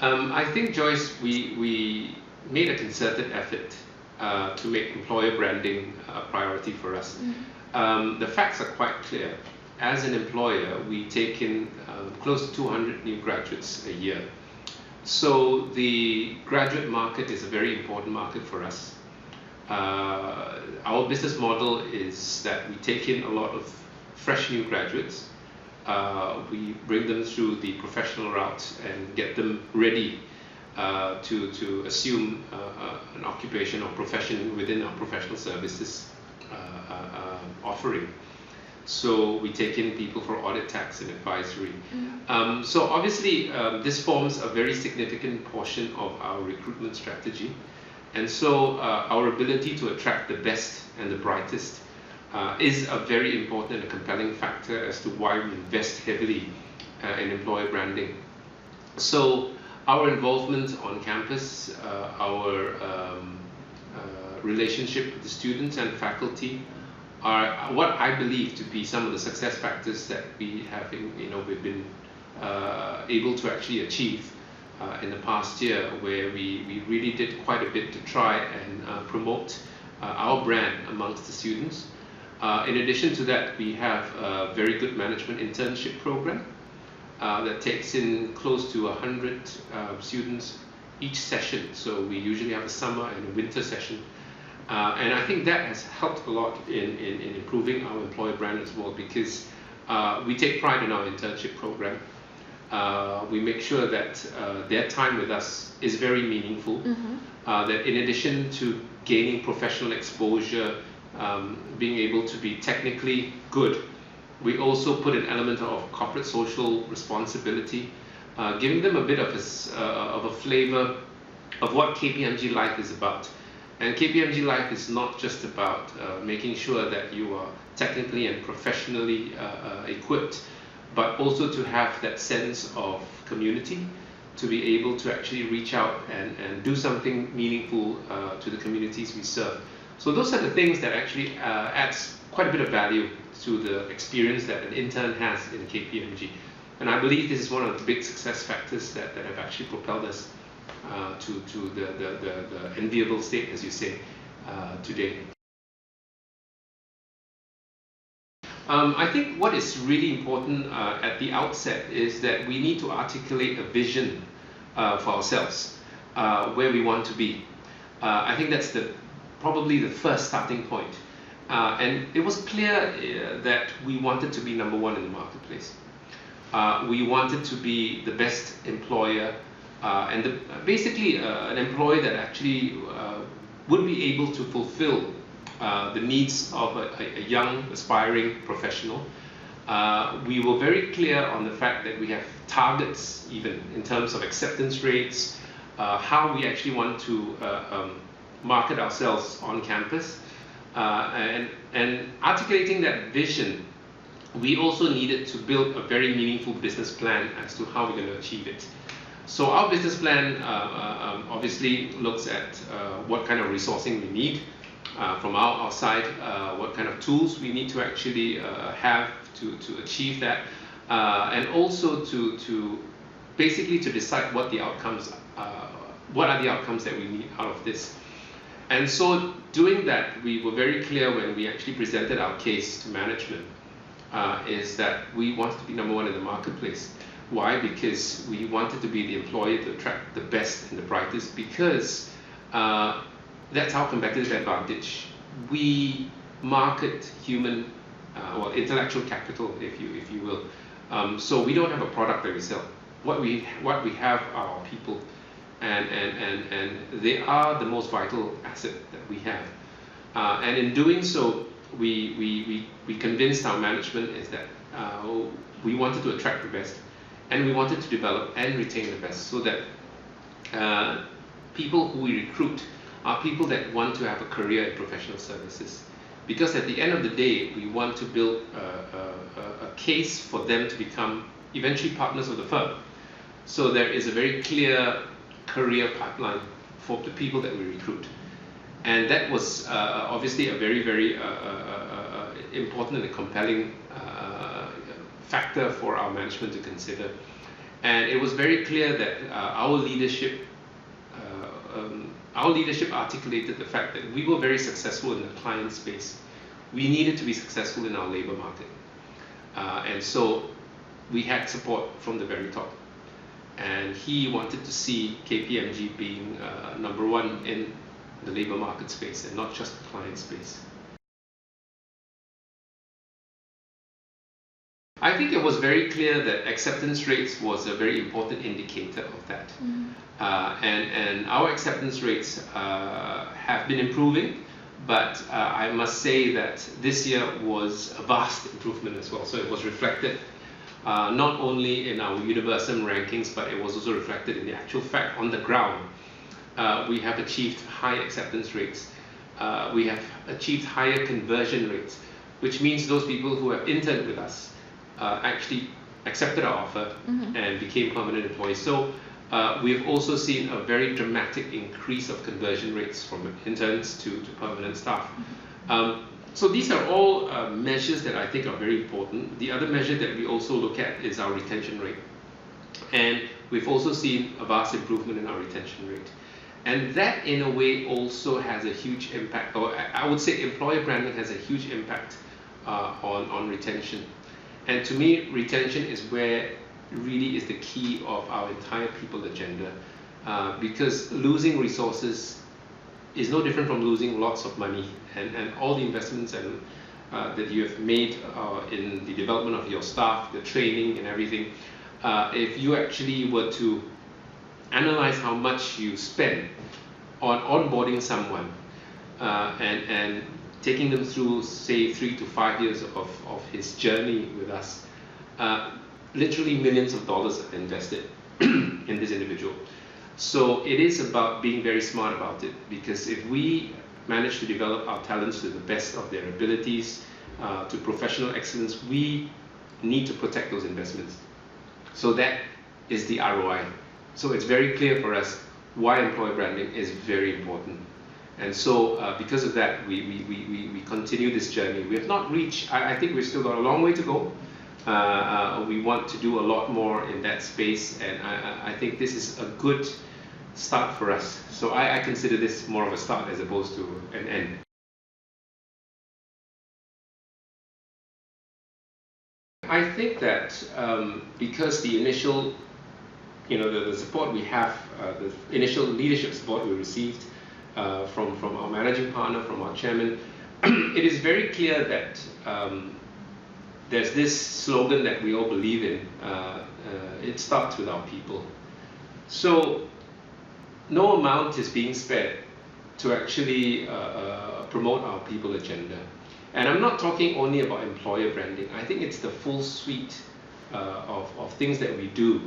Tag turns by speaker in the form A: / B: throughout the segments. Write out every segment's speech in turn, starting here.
A: I think, Joyce, we made a concerted effort to make employer branding a priority for us. The facts are quite clear. As an employer, we take in close to 200 new graduates a year. So the graduate market is a very important market for us. Our business model is that we take in a lot of fresh new graduates. We bring them through the professional route and get them ready to assume an occupation or profession within our professional services offering. So we take in people for audit, tax and advisory. So obviously this forms a very significant portion of our recruitment strategy. And so our ability to attract the best and the brightest is a very important and compelling factor as to why we invest heavily in employer branding. So our involvement on campus, our relationship with the students and faculty are what I believe to be some of the success factors that we have, we've been able to actually achieve in the past year, where we really did quite a bit to try and promote our brand amongst the students. In addition to that, we have a very good management internship program that takes in close to 100 students each session. So we usually have a summer and a winter session. And I think that has helped a lot in improving our employer brand as well, because we take pride in our internship program. We make sure that their time with us is very meaningful, that in addition to gaining professional exposure, being able to be technically good, we also put an element of corporate social responsibility, giving them a bit of a flavor of what KPMG life is about. And KPMG life is not just about making sure that you are technically and professionally equipped, but also to have that sense of community, to be able to actually reach out and do something meaningful to the communities we serve. So those are the things that actually adds quite a bit of value to the experience that an intern has in KPMG. And I believe this is one of the big success factors that have actually propelled us to the enviable state, as you say, today. I think what is really important at the outset is that we need to articulate a vision for ourselves, where we want to be. I think that's probably the first starting point. And it was clear that we wanted to be number one in the marketplace. We wanted to be the best employer, and basically an employer that actually would be able to fulfill the needs of a young, aspiring professional. We were very clear on the fact that we have targets, even in terms of acceptance rates, how we actually want to market ourselves on campus, and articulating that vision. We also needed to build a very meaningful business plan as to how we're going to achieve it. So our business plan obviously looks at what kind of resourcing we need from our side, what kind of tools we need to actually have to achieve that, and also to basically to decide what the outcomes, what are the outcomes that we need out of this. And so doing that, we were very clear when we actually presented our case to management, is that we wanted to be number one in the marketplace. Why? Because we wanted to be the employer to attract the best and the brightest, because that's our competitive advantage. We market human or intellectual capital, if you will. So we don't have a product that we sell. What we have are our people, and they are the most vital asset that we have. And in doing so, we convinced our management is that we wanted to attract the best, and we wanted to develop and retain the best, so that people who we recruit are people that want to have a career in professional services. Because at the end of the day, we want to build a case for them to become eventually partners of the firm. So there is a very clear career pipeline for the people that we recruit. And that was obviously a very, very important and compelling factor for our management to consider. And it was very clear that our leadership articulated the fact that we were very successful in the client space. We needed to be successful in our labor market. And so we had support from the very top. And he wanted to see KPMG being number one in the labor market space and not just the client space. I think it was very clear that acceptance rates was a very important indicator of that. And our acceptance rates have been improving, but I must say that this year was a vast improvement as well. So it was reflected not only in our Universum rankings, but it was also reflected in the actual fact on the ground. We have achieved high acceptance rates. We have achieved higher conversion rates, which means those people who have interned with us actually accepted our offer and became permanent employees. So we've also seen a very dramatic increase of conversion rates from interns to permanent staff. So these are all measures that I think are very important. The other measure that we also look at is our retention rate. And we've also seen a vast improvement in our retention rate. And that in a way also has a huge impact, or I would say employer branding has a huge impact on retention. And to me, retention is where really is the key of our entire people agenda, because losing resources is no different from losing lots of money, and all the investments that you have made in the development of your staff, the training and everything. If you actually were to analyze how much you spend on onboarding someone and taking them through, say, 3 to 5 years of his journey with us, literally millions of dollars are invested in this individual. So it is about being very smart about it, because if we manage to develop our talents to the best of their abilities, to professional excellence, we need to protect those investments. So that is the ROI. So it's very clear for us why employer branding is very important. And so because of that, we continue this journey. We have not reached, I think we've still got a long way to go. We want to do a lot more in that space, and I think this is a good start for us. So I consider this more of a start as opposed to an end. I think that because the initial, the support we have, the initial leadership support we received from our managing partner, from our chairman, it is very clear that there's this slogan that we all believe in. It starts with our people. So no amount is being spared to actually promote our people agenda. And I'm not talking only about employer branding. I think it's the full suite of things that we do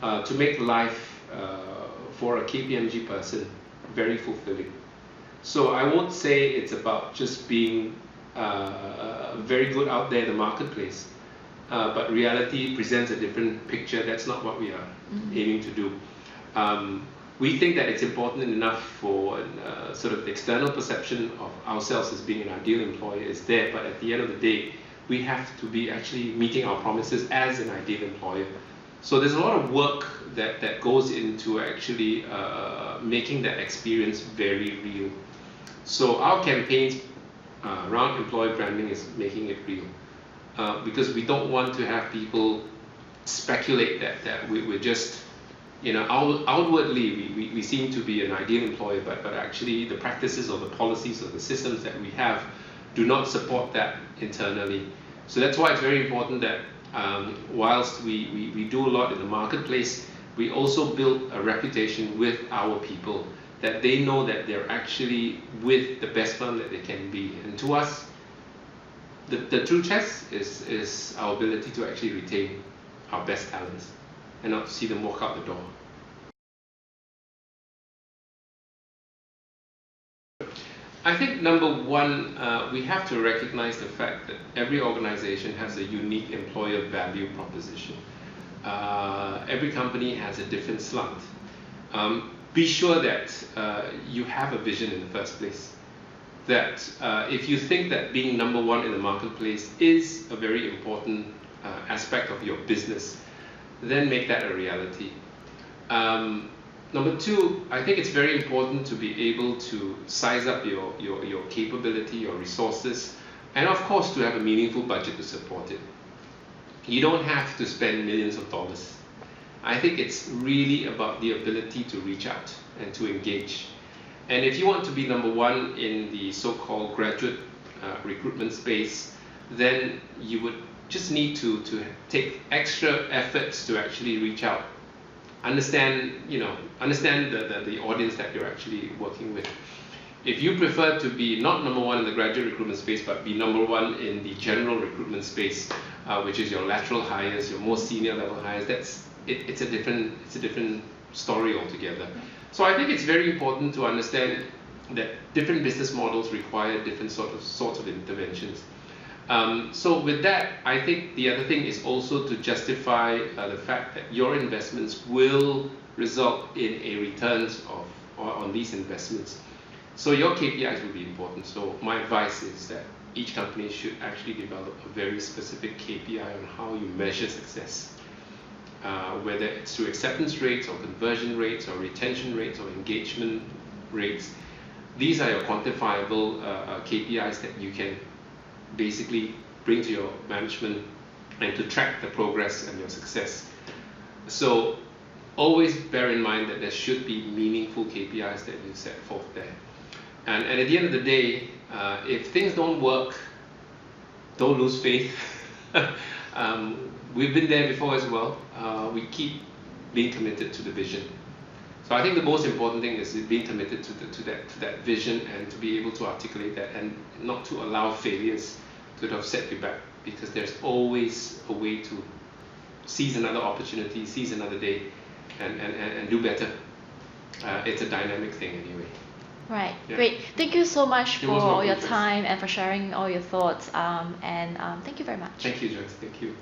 A: to make life for a KPMG person very fulfilling. So I won't say it's about just being very good out there in the marketplace, but reality presents a different picture. That's not what we are aiming to do. We think that it's important enough for sort of the external perception of ourselves as being an ideal employer is there, but at the end of the day, we have to be actually meeting our promises as an ideal employer. So there's a lot of work that goes into actually making that experience very real. So our campaigns around employer branding is making it real, because we don't want to have people speculate that we're just, outwardly we seem to be an ideal employer, but actually the practices or the policies or the systems that we have do not support that internally. So that's why it's very important that whilst we do a lot in the marketplace, we also build a reputation with our people, that they know that they're actually with the best firm that they can be. And to us, the true test is our ability to actually retain our best talents and not see them walk out the door. I think number one, we have to recognize the fact that every organization has a unique employer value proposition. Every company has a different slant. Be sure that you have a vision in the first place. That if you think that being number one in the marketplace is a very important aspect of your business, then make that a reality. Number two, I think it's very important to be able to size up your capability, your resources, and of course to have a meaningful budget to support it. You don't have to spend millions of dollars. I think it's really about the ability to reach out and to engage. And if you want to be number one in the so-called graduate recruitment space, then you would just need to take extra efforts to actually reach out. Understand the audience that you're actually working with. If you prefer to be not number one in the graduate recruitment space, but be number one in the general recruitment space, which is your lateral hires, your more senior level hires, it's a different story altogether. So I think it's very important to understand that different business models require different sorts of interventions. So with that, I think the other thing is also to justify the fact that your investments will result in a returns on these investments. So your KPIs will be important. So my advice is that each company should actually develop a very specific KPI on how you measure success. Whether it's through acceptance rates or conversion rates or retention rates or engagement rates. These are your quantifiable KPIs that you can basically bring to your management and to track the progress and your success. So always bear in mind that there should be meaningful KPIs that you set forth there. And at the end of the day, if things don't work, don't lose faith. We've been there before as well. We keep being committed to the vision. So I think the most important thing is being committed to that vision and to be able to articulate that and not to allow failures to sort of set you back, because there's always a way to seize another opportunity, seize another day, and do better. It's a dynamic thing anyway.
B: Right,
A: Yeah.
B: great. Thank you so much
A: You're most
B: for
A: welcome,
B: your
A: Joyce.
B: time and for sharing all your thoughts. And thank you very much.
A: Thank you, Joyce. Thank you.